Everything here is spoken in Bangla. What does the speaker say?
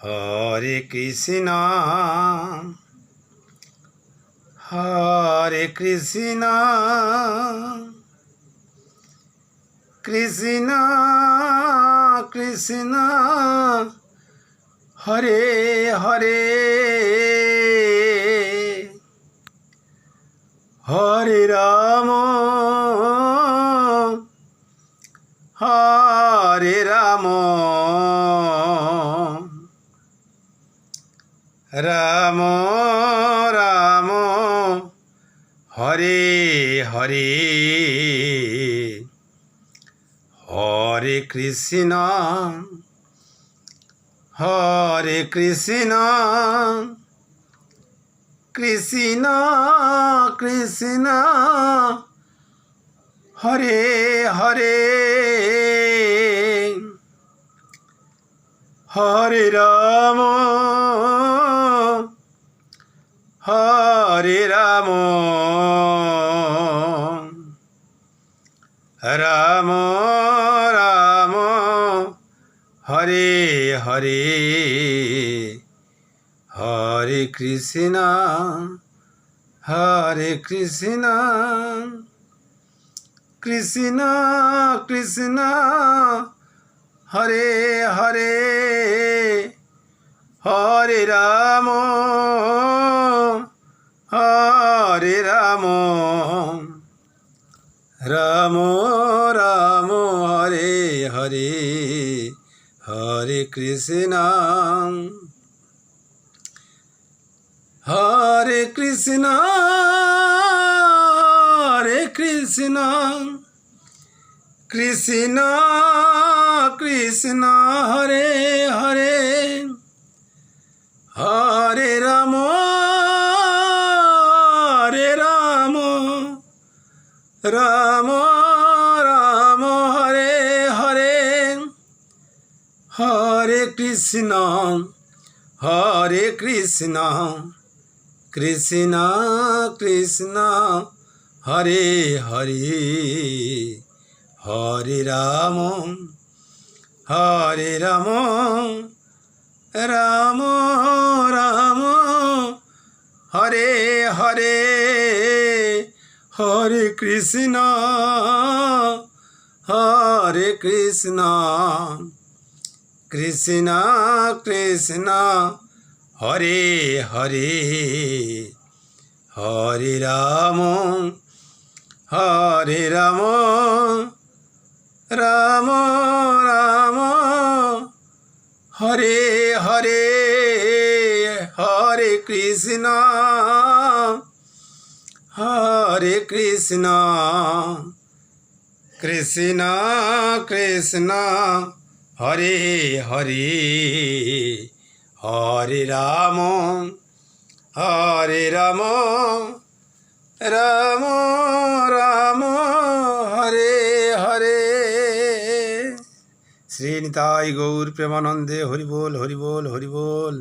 হরে কৃষ্ণ হরে কৃষ্ণ কৃষ্ণ কৃষ্ণ হরে হরে হরে রাম হরে রাম রাম রাম হরে হরে হরে কৃষ্ণ হরে কৃষ্ণ কৃষ্ণ কৃষ্ণ হরে হরে হরে রাম হরে রাম রাম রাম হরে হরে হরে কৃষ্ণ হরে কৃষ্ণ কৃষ্ণ কৃষ্ণ হরে হরে হরে রাম হরে রাম রাম রাম হরে হরে হরে কৃষ্ণ হরে কৃষ্ণ হরে কৃষ্ণ কৃষ্ণ কৃষ্ণ হরে হরে হরে রাম হরে রাম রাম রাম হরে হরে হরে কৃষ্ণ হরে কৃষ্ণ কৃষ্ণ কৃষ্ণ হরে হরে হরে রাম হরে রাম রাম রাম হরে হরে হরে কৃষ্ণ হরে কৃষ্ণ কৃষ্ণ কৃষ্ণ হরে হরে হরে রাম হরে রাম রাম রাম হরে হরে হরে কৃষ্ণ হরে কৃষ্ণ কৃষ্ণ কৃষ্ণ হরে হরে হরে রাম হরে রাম রাম রাম হরে হরে শ্রী নিতাই গৌর প্রেমানন্দে হরি বল হরি বল হরি বল।